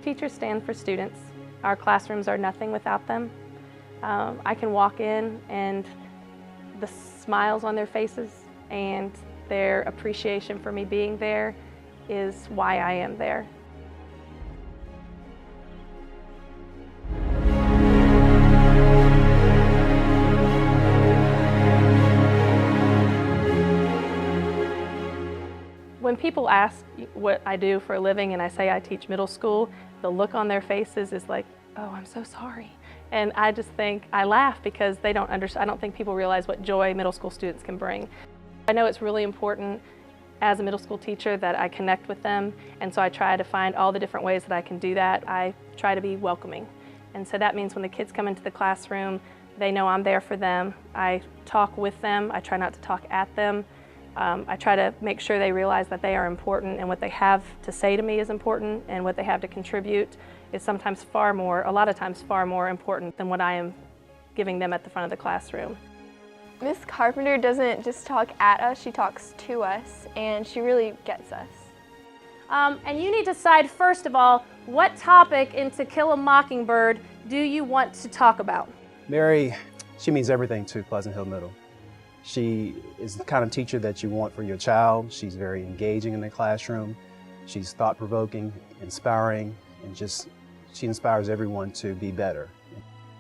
teachers stand for students. Our classrooms are nothing without them. I can walk in and the smiles on their faces and their appreciation for me being there is why I am there. When people ask what I do for a living and I say I teach middle school, the look on their faces is like, oh, I'm so sorry. And I just think, I laugh because they don't understand. I don't think people realize what joy middle school students can bring. I know it's really important as a middle school teacher that I connect with them, and so I try to find all the different ways that I can do that. I try to be welcoming. And so that means when the kids come into the classroom, they know I'm there for them. I talk with them. I try not to talk at them. I try to make sure they realize that they are important and what they have to say to me is important and what they have to contribute is sometimes a lot of times far more important than what I am giving them at the front of the classroom. Miss Carpenter doesn't just talk at us, she talks to us, and she really gets us. And you need to decide, first of all, what topic in To Kill a Mockingbird do you want to talk about? Mary, she means everything to Pleasant Hill Middle. She is the kind of teacher that you want for your child. She's very engaging in the classroom. She's thought-provoking, inspiring, and she inspires everyone to be better.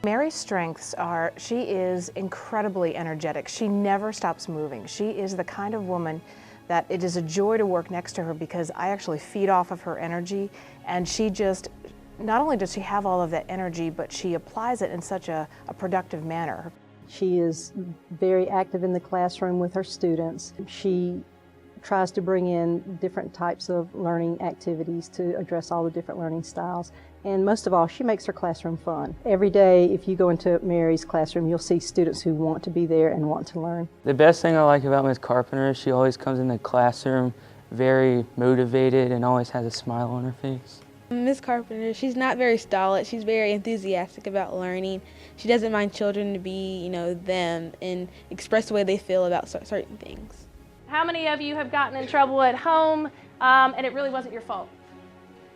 Mary's strengths are, she is incredibly energetic. She never stops moving. She is the kind of woman that it is a joy to work next to her because I actually feed off of her energy, and she just, not only does she have all of that energy, but she applies it in such a productive manner. She is very active in the classroom with her students. She tries to bring in different types of learning activities to address all the different learning styles. And most of all, she makes her classroom fun. Every day, if you go into Mary's classroom, you'll see students who want to be there and want to learn. The best thing I like about Ms. Carpenter is she always comes in the classroom very motivated and always has a smile on her face. Ms. Carpenter, she's not very stolid. She's very enthusiastic about learning. She doesn't mind children to be, them and express the way they feel about certain things. How many of you have gotten in trouble at home and it really wasn't your fault?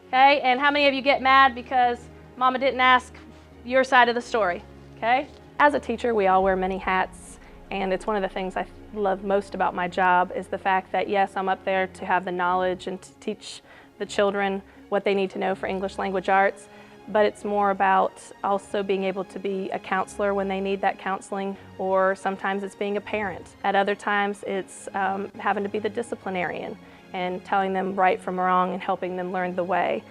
Okay, and how many of you get mad because mama didn't ask your side of the story? Okay? As a teacher, we all wear many hats, and it's one of the things I love most about my job is the fact that, yes, I'm up there to have the knowledge and to teach the children what they need to know for English language arts, but it's more about also being able to be a counselor when they need that counseling, or sometimes it's being a parent. At other times it's having to be the disciplinarian and telling them right from wrong and helping them learn the way.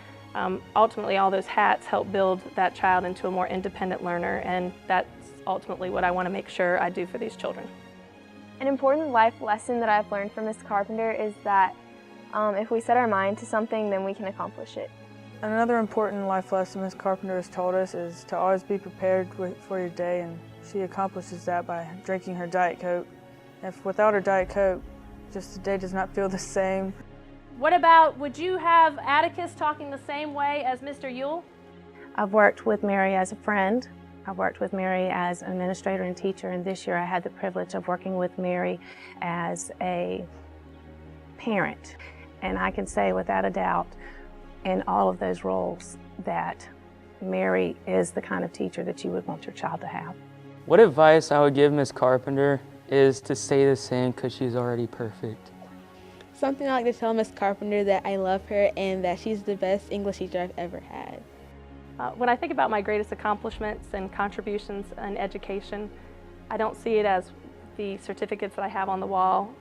Ultimately, all those hats help build that child into a more independent learner, and that's ultimately what I want to make sure I do for these children. An important life lesson that I've learned from Miss Carpenter is that if we set our mind to something, then we can accomplish it. Another important life lesson Ms. Carpenter has told us is to always be prepared for your day, and she accomplishes that by drinking her Diet Coke. If without her Diet Coke, just the day does not feel the same. What about, would you have Atticus talking the same way as Mr. Yule? I've worked with Mary as a friend. I've worked with Mary as an administrator and teacher, and this year I had the privilege of working with Mary as a parent. And I can say without a doubt, in all of those roles, that Mary is the kind of teacher that you would want your child to have. What advice I would give Ms. Carpenter is to stay the same because she's already perfect. Something I like to tell Ms. Carpenter that I love her and that she's the best English teacher I've ever had. When I think about my greatest accomplishments and contributions in education, I don't see it as the certificates that I have on the wall.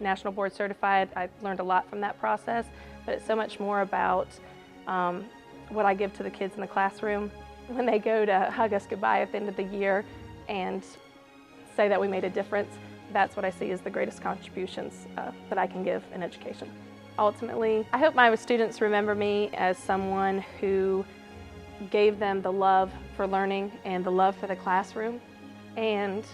National Board Certified, I've learned a lot from that process, but it's so much more about what I give to the kids in the classroom when they go to hug us goodbye at the end of the year and say that we made a difference. That's what I see as the greatest contributions that I can give in education. Ultimately, I hope my students remember me as someone who gave them the love for learning and the love for the classroom, and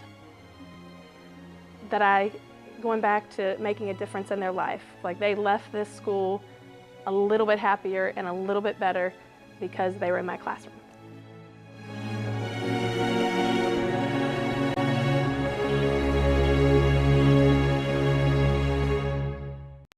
that going back to making a difference in their life. Like, they left this school a little bit happier and a little bit better because they were in my classroom.